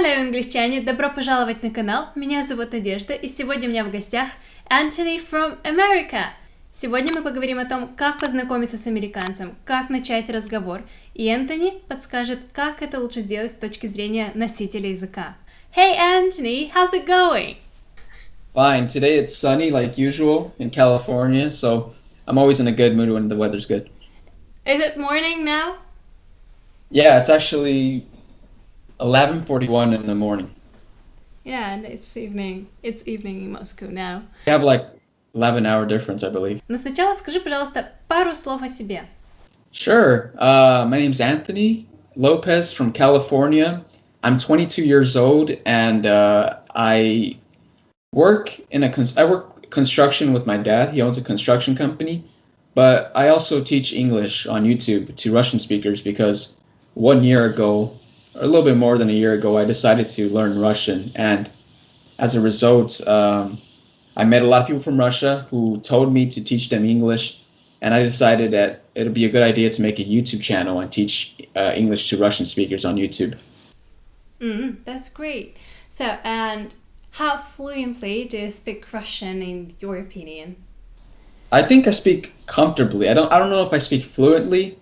Hello, англичане! Добро пожаловать на канал. Меня зовут Надежда, и сегодня у меня в гостях Энтони from America. Сегодня мы поговорим о том, как познакомиться с американцем, как начать разговор, и Энтони подскажет, как это лучше сделать с точки зрения носителя языка. Hey, Anthony, how's it going? Fine. Today it's sunny like usual in California, so I'm always in a good mood when the weather's good. Is it morning now? Yeah, it's actually 11:41 in the morning. Yeah, and it's evening. It's evening in Moscow now. We have like 11-hour difference, I believe. Но сначала скажи, пожалуйста, пару слов о себе. Sure. My name's Anthony Lopez from California. I'm 22 years old, and I work I work construction with my dad. He owns a construction company, but I also teach English on YouTube to Russian speakers because 1 year ago, or a little bit more than a year ago, I decided to learn Russian, and as a result, I met a lot of people from Russia who told me to teach them English, and I decided that it'd be a good idea to make a YouTube channel and teach English to Russian speakers on YouTube. That's great. So, and how fluently do you speak Russian in your opinion? I think I speak comfortably. I don't know if I speak fluently,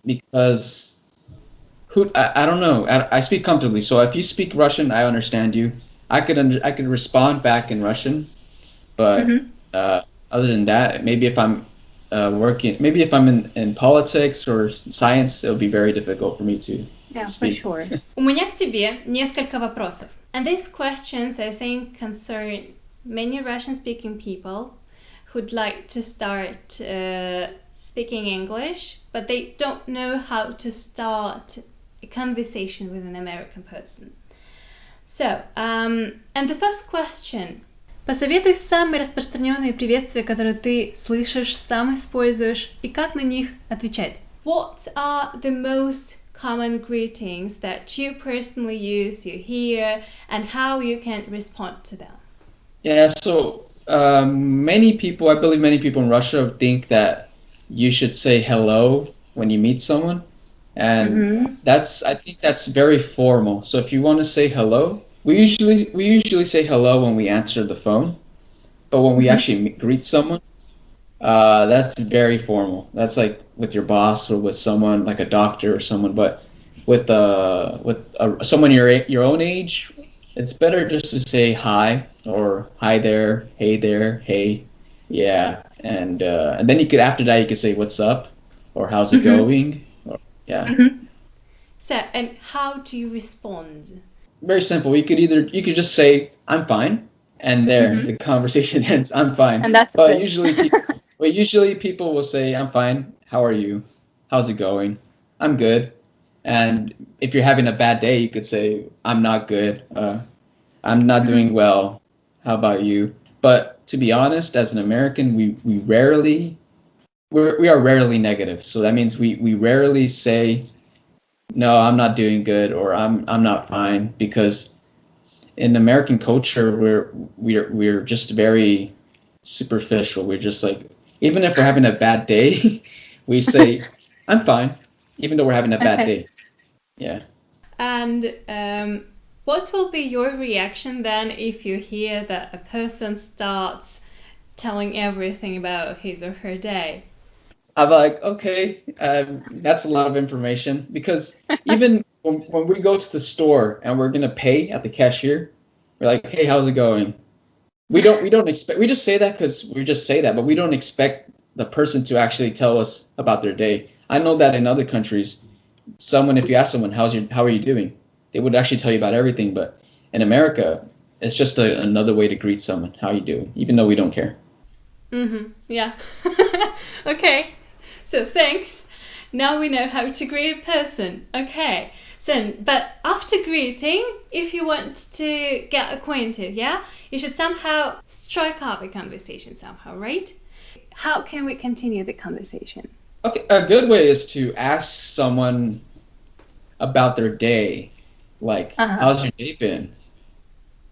because I don't know. I speak comfortably. So if you speak Russian, I understand you. I could respond back in Russian, but other than that, maybe if I'm maybe if I'm in politics or science, it'll be very difficult for me to Yeah, speak. for sure. У меня к тебе несколько вопросов. And these questions, I think, concern many Russian-speaking people who'd like to start speaking English, but they don't know how to start a conversation with an American person. So, and the first question. Посоветуй самые распространенные приветствия, которые ты слышишь, сам используешь, и как на них отвечать. What are the most common greetings that you personally use, you hear, and how you can respond to them? Yeah, so many people, I believe many people in Russia think that you should say hello when you meet someone, and I think that's very formal. So if you want to say hello, we usually say hello when we answer the phone, but when we actually greet someone, that's very formal. That's like with your boss or with someone like a doctor or someone. But with someone your own age, it's better just to say hi or hi there, hey, yeah, and then you could after that you could say what's up or how's it going, or, yeah. So, and how do you respond? Very simple. You could just say I'm fine, and there the conversation ends. I'm fine. And that's but it. usually people will say I'm fine. How are you? How's it going? I'm good. And if you're having a bad day, you could say I'm not good. I'm not doing well. How about you? But to be honest, as an American, we are rarely negative. So that means we rarely say no, I'm not doing good, or I'm not fine, because in American culture we're just very superficial. We're just like, even if we're having a bad day, we say I'm fine, even though we're having a bad day. Yeah. And what will be your reaction then if you hear that a person starts telling everything about his or her day? I'm like, okay, that's a lot of information, because even when we go to the store and we're gonna pay at the cashier, we're like, hey, how's it going? We don't expect, we just say that because we just say that, but we don't expect the person to actually tell us about their day. I know that in other countries, if you ask someone how are you doing, they would actually tell you about everything. But in America, it's just another way to greet someone, how you doing, even though we don't care. Yeah. Okay. So thanks. Now we know how to greet a person. Okay. So, but after greeting, if you want to get acquainted, yeah, you should somehow strike up a conversation somehow, right? How can we continue the conversation? Okay, a good way is to ask someone about their day, like, how's your day been?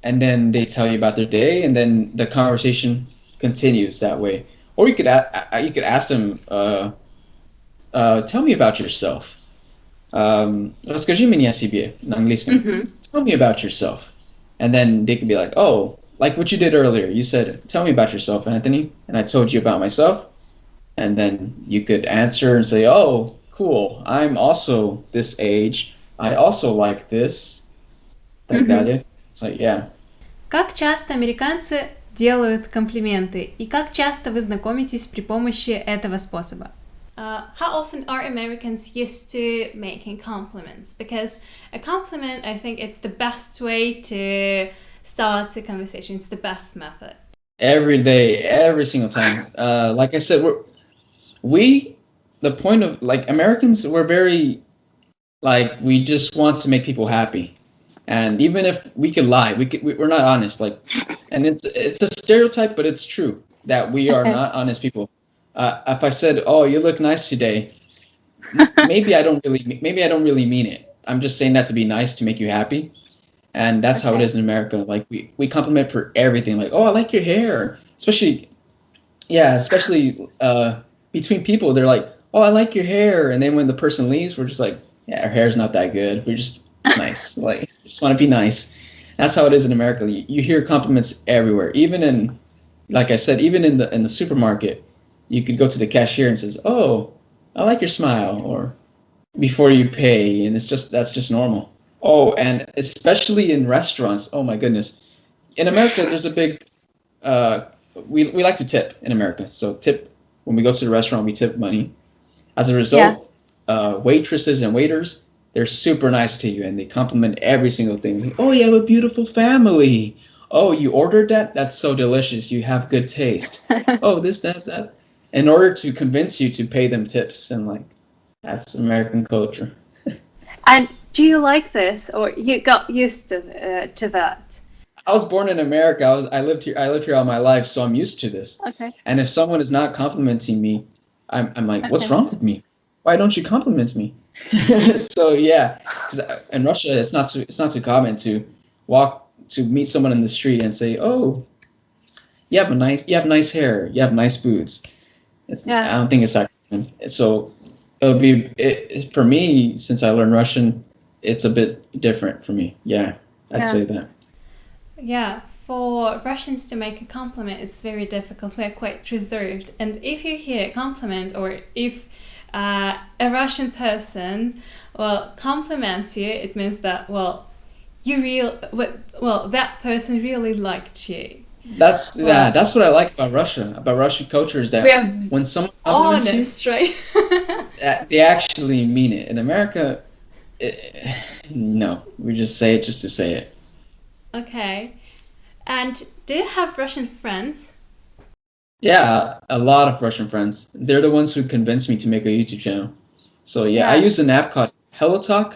And then they tell you about their day, and then the conversation continues that way. Or you could ask them, tell me about yourself. Расскажи мне о себе на английском. Tell me about yourself. And then they could be like, oh, like what you did earlier. You said, tell me about yourself, Anthony. And I told you about myself. And then you could answer and say, oh, cool. I'm also this age. I also like this. Так далее. It's like, yeah. Как часто американцы делают комплименты? И как часто вы знакомитесь при помощи этого способа? How often are Americans used to making compliments? Because a compliment, I think it's the best way to start a conversation. It's the best method. Every day, every single time. Like I said, the point of, like, Americans, we're very, like, we just want to make people happy. And even if we could lie, we're not honest. Like, and it's a stereotype, but it's true that we are not honest people. If I said, "Oh, you look nice today," maybe I don't really mean it. I'm just saying that to be nice, to make you happy. And that's how it is in America. Like, we compliment for everything. Like, "Oh, I like your hair." Especially between people, they're like, "Oh, I like your hair." And then when the person leaves, we're just like, "Yeah, our hair's not that good. We're just nice. Like, just want to be nice." That's how it is in America. You hear compliments everywhere. Even in, like I said, even in the supermarket, you could go to the cashier and says, "Oh, I like your smile," or before you pay, and that's just normal. Oh, and especially in restaurants. Oh my goodness. In America, there's a big we like to tip in America. So tip when we go to the restaurant, we tip money. As a result, waitresses and waiters, they're super nice to you and they compliment every single thing. Like, oh, you have a beautiful family. Oh, you ordered that? That's so delicious. You have good taste. Oh, this, that's that. In order to convince you to pay them tips, and like, that's American culture. And do you like this, or you got used to that? I was born in America. I lived here all my life, so I'm used to this. Okay. And if someone is not complimenting me, I'm like, what's wrong with me? Why don't you compliment me? So yeah, because in Russia, it's not too common to meet someone in the street and say, oh, you have nice hair, you have nice boots. I don't think it's that common. So for me, since I learned Russian, it's a bit different for me. Yeah, I'd say that. Yeah, for Russians to make a compliment, it's very difficult. We're quite reserved. And if you hear a compliment, or if a Russian person, compliments you, it means that, that person really liked you. That's what I like about Russia, about Russian culture, is that when someone compliments honest, right? they actually mean it. In America, no, we just say it just to say it. Okay. And do you have Russian friends? Yeah, a lot of Russian friends. They're the ones who convinced me to make a YouTube channel. So yeah, I use an app called HelloTalk.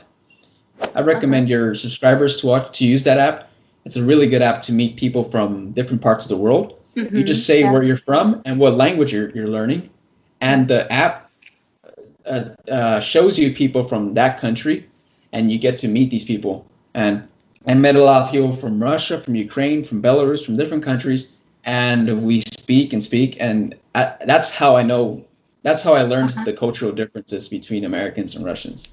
I recommend your subscribers to use that app. It's a really good app to meet people from different parts of the world. You just say where you're from and what language you're learning, and the app shows you people from that country, and you get to meet these people. And I met a lot of people from Russia, from Ukraine, from Belarus, from different countries, and we speak, and that's how I know. That's how I learned the cultural differences between Americans and Russians.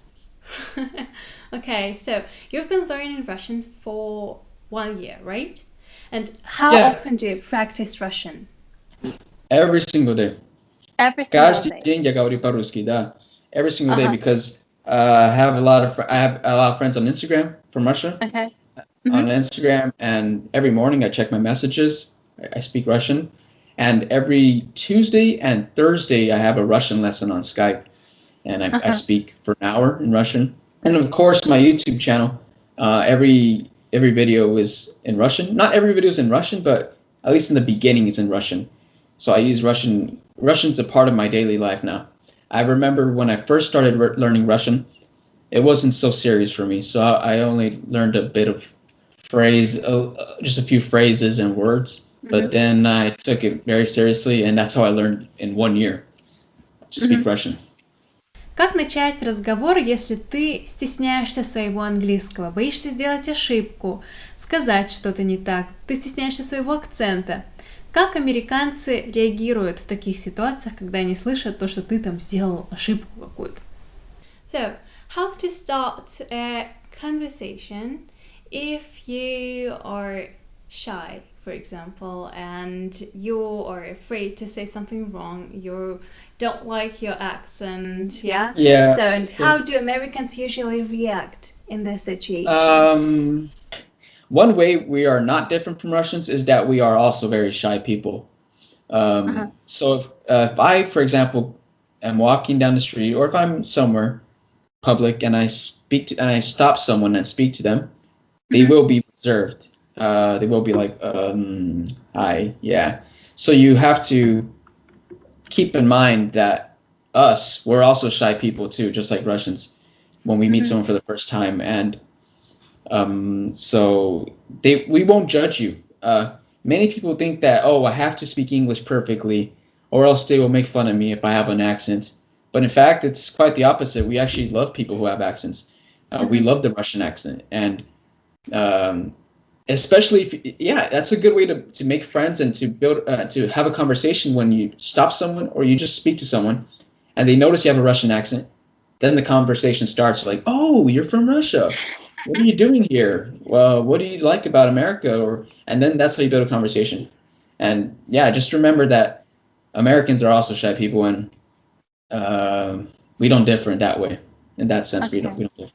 Okay, so you've been learning Russian for 1 year, right? And how often do you practice Russian? Every single day. Каждый день я говорю по-русски, да. Every single day, because I have a lot of friends on Instagram from Russia. On Instagram, and every morning I check my messages. I speak Russian, and every Tuesday and Thursday I have a Russian lesson on Skype, and I speak for an hour in Russian. And of course, my YouTube channel, every video is in Russian. Not every video is in Russian, but at least in the beginning is in Russian. So I use Russian. Russian's a part of my daily life now. I remember when I first started learning Russian, it wasn't so serious for me. So I only learned a bit of just a few phrases and words. But then I took it very seriously, and that's how I learned in 1 year to speak Russian. Как начать разговор, если ты стесняешься своего английского, боишься сделать ошибку, сказать что-то не так, ты стесняешься своего акцента? Как американцы реагируют в таких ситуациях, когда они слышат то, что ты там сделал ошибку какую-то? So, how to start a conversation if you are shy, for example, and you are afraid to say something wrong, you don't like your accent, yeah? Yeah. So, and how do Americans usually react in this situation? One way we are not different from Russians is that we are also very shy people. So if I, for example, am walking down the street, or if I'm somewhere public and I stop someone and speak to them, they will be reserved. They will be like, hi, yeah. So you have to keep in mind that we're also shy people too, just like Russians, when we meet someone for the first time. And so we won't judge you. Many people think that, oh, I have to speak English perfectly, or else they will make fun of me if I have an accent. But in fact, it's quite the opposite. We actually love people who have accents. We love the Russian accent, and especially if, that's a good way to make friends and to build to have a conversation when you stop someone or you just speak to someone, and they notice you have a Russian accent. Then the conversation starts like, oh, you're from Russia. What are you doing here? Well, what do you like about America? And then that's how you build a conversation. And yeah, just remember that Americans are also shy people, and we don't differ in that way. In that sense, we don't differ.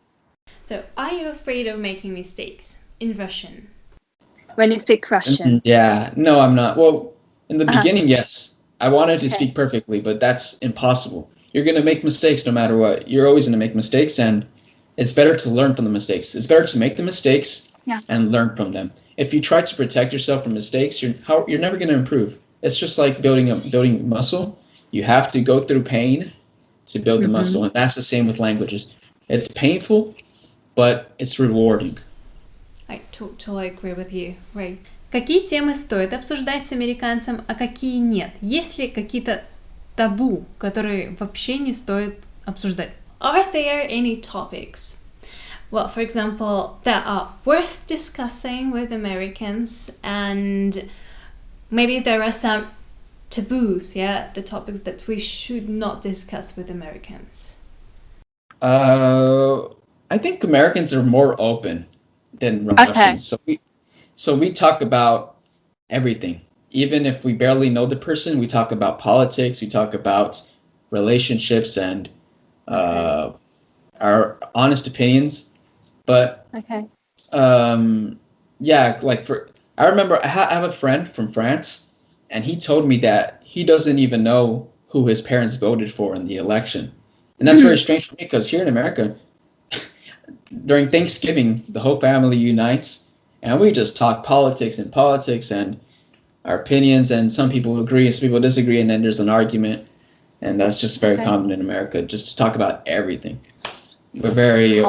So, are you afraid of making mistakes in Russian? When you speak Russian? Yeah, no, I'm not. Well, in the beginning, yes. I wanted to speak perfectly, but that's impossible. You're going to make mistakes no matter what. You're always going to make mistakes, and it's better to learn from the mistakes. It's better to make the mistakes and learn from them. If you try to protect yourself from mistakes, you're never going to improve. It's just like building muscle. You have to go through pain to build the muscle, and that's the same with languages. It's painful, but it's rewarding. I totally agree with you. Right. Какие темы стоит обсуждать с американцем, а какие нет? Есть ли какие-то табу, которые вообще не стоит обсуждать? Are there any topics, well, for example, that are worth discussing with Americans, and maybe there are some taboos, the topics that we should not discuss with Americans? I think Americans are more open than Russians. So we talk about everything. Even if we barely know the person, we talk about politics, we talk about relationships and our honest opinions. But I remember I have a friend from France, and he told me that he doesn't even know who his parents voted for in the election. And that's very strange for me, because here in America, during Thanksgiving, the whole family unites, and we just talk politics and our opinions, and some people agree and some people disagree, and then there's an argument, and that's just very common in America, just to talk about everything. We're very...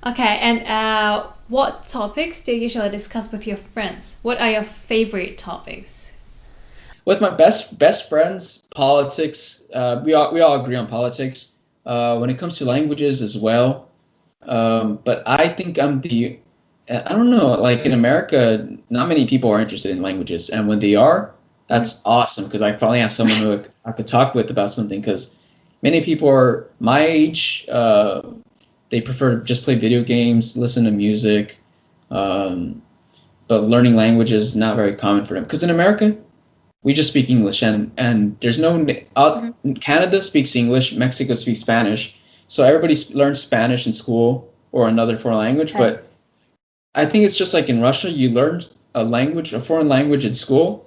Okay, and what topics do you usually discuss with your friends? What are your favorite topics? With my best friends, politics. We all agree on politics. When it comes to languages as well. But I think I don't know, like in America, not many people are interested in languages. And when they are, that's awesome, because I finally have someone who I could talk with about something, because many people are my age, they prefer to just play video games, listen to music, but learning languages is not very common for them. Because in America, we just speak English, and there's no... Canada speaks English, Mexico speaks Spanish, so everybody learns Spanish in school or another foreign language. But I think it's just like in Russia, you learn a foreign language in school,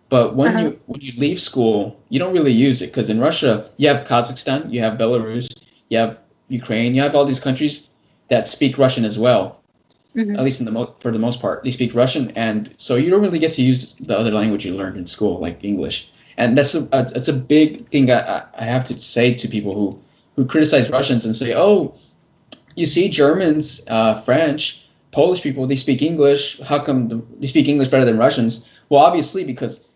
but when you leave school, you don't really use it, because in Russia, you have Kazakhstan, you have Belarus, you have Ukraine, you have all these countries that speak Russian as well. At least for the most part, they speak Russian, and so you don't really get to use the other language you learned in school, like English. And that's a big thing I have to say to people who criticize Russians and say, oh, you see Germans, French, Polish people, they speak English. How come they speak English better than Russians? Well, obviously, because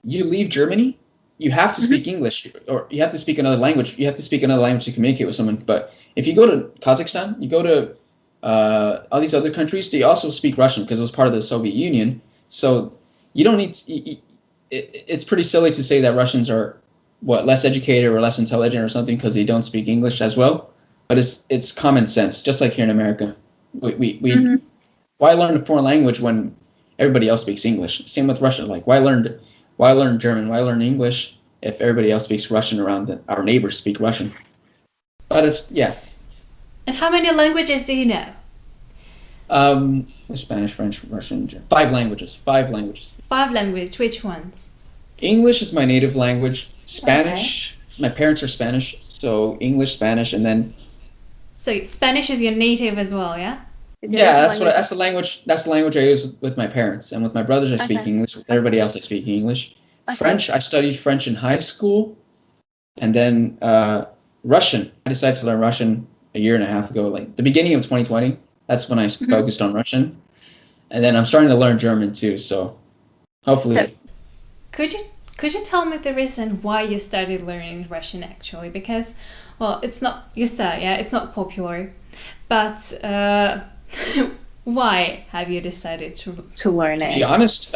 you leave Germany, you have to speak English, or you have to speak another language. You have to speak another language to communicate with someone. But if you go to Kazakhstan, you go to all these other countries, they also speak Russian, because it was part of the Soviet Union. So you don't need it's pretty silly to say that Russians are less educated or less intelligent or something because they don't speak English as well. But it's common sense, just like here in America. We why learn a foreign language when everybody else speaks English? Same with Russian. Like why learn German? Why learn English if everybody else speaks Russian around our neighbors speak Russian? But it's And how many languages do you know? Spanish, French, Russian, German. 5 languages. 5 languages. 5 languages. Which ones? English is my native language. Spanish, my parents are Spanish, so English, Spanish, and then. So Spanish is your native as well, yeah? Yeah, that's the language. That's the language I use with my parents, and with my brothers I speak English. With everybody else I speak English. Okay. French, I studied French in high school, and then Russian. I decided to learn Russian a year and a half ago, like the beginning of 2020. That's when I focused on Russian, and then I'm starting to learn German too. So hopefully. Could you tell me the reason why you started learning Russian actually? Because, well, it's not, you say, yeah, it's not popular, but why have you decided to learn it? To be honest,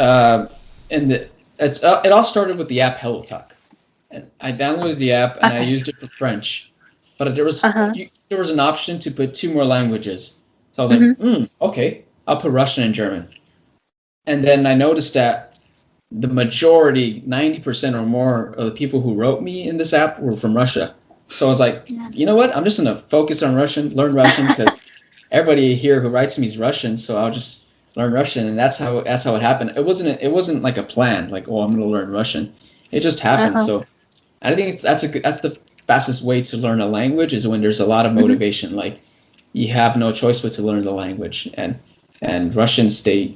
it all started with the app HelloTalk. And I downloaded the app and I used it for French, but there was an option to put 2 more languages. So I was like, okay, I'll put Russian and German. And then I noticed that the majority, 90% or more of the people who wrote me in this app were from Russia. So I was like, you know what? I'm just going to focus on Russian, learn Russian, because everybody here who writes me is Russian. So I'll just learn Russian. And that's how it happened. It wasn't like a plan, like, oh, I'm going to learn Russian. It just happened. So I think that's the fastest way to learn a language is when there's a lot of motivation. Like you have no choice but to learn the language. And Russians, they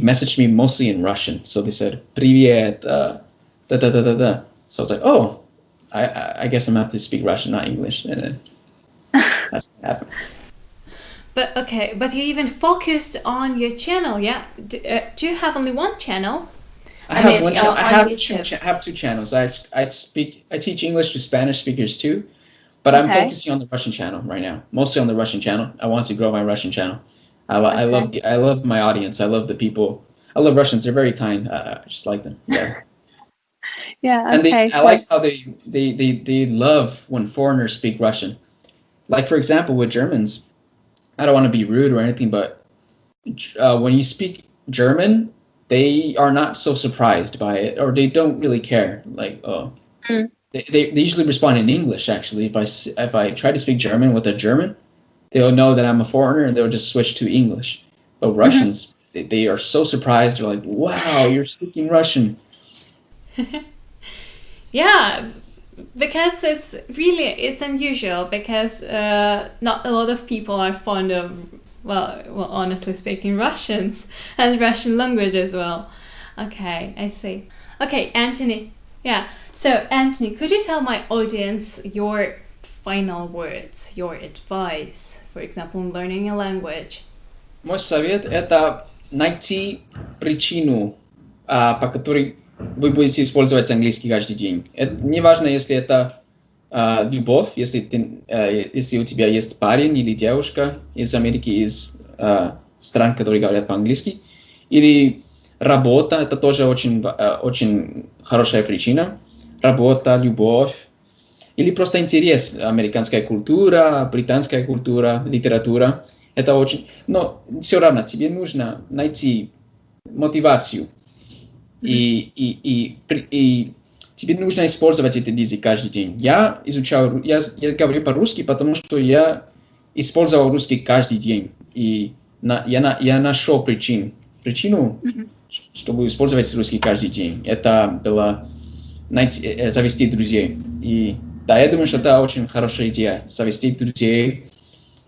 messaged me mostly in Russian. So they said, "Привет, da da da da da." So I was like, "Oh, I guess I'm gonna have to speak Russian, not English." And then that's what happened. But you even focused on your channel, yeah? Do you have only one channel? I have one channel. I have 2 channels. I teach English to Spanish speakers too, but I'm focusing on the Russian channel right now. Mostly on the Russian channel. I want to grow my Russian channel. I love my audience. I love the people. I love Russians. They're very kind. I just like them. Yeah. Yeah. And I like how they love when foreigners speak Russian. Like for example, with Germans, I don't want to be rude or anything, but when you speak German, they are not so surprised by it, or they don't really care. Like they usually respond in English. Actually, if I try to speak German with a German, they'll know that I'm a foreigner and they'll just switch to English. But Russians, they are so surprised. They're like, wow, you're speaking Russian. Yeah, because it's unusual because not a lot of people are fond of, well, honestly speaking, Russians and Russian language as well. Okay, I see. Okay, Anthony. Yeah, so Anthony, could you tell my audience your final words, your advice, for example, in learning a language? Мой совет – это найти причину, по которой вы будете использовать английский каждый день. Это не важно, если это любовь, если у тебя есть парень или девушка из Америки, из стран, которые говорят по-английски, или работа – это тоже очень хорошая причина. Работа, любовь. Или просто интерес, американская культура, британская культура, литература. Это очень... Но все равно тебе нужно найти мотивацию. И тебе нужно использовать этот язык каждый день. Я говорю по-русски, потому что я использовал русский каждый день. И я нашел причину, чтобы использовать русский каждый день. Это было завести друзей. И да, я думаю, что это очень хорошая идея. Завести друзей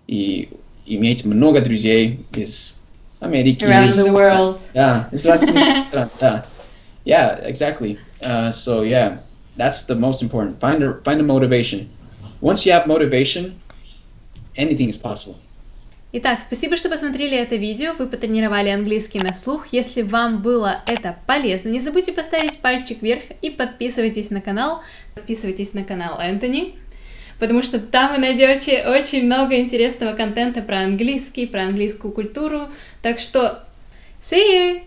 и иметь много друзей из Америки. Around the world. Да, из разных стран, да. Yeah, exactly. So yeah, that's the most important. Find a motivation. Once you have motivation, anything is possible. Итак, спасибо, что посмотрели это видео, вы потренировали английский на слух. Если вам было это полезно, не забудьте поставить пальчик вверх и подписывайтесь на канал. Подписывайтесь на канал Энтони, потому что там вы найдете очень много интересного контента про английский, про английскую культуру. Так что, see you!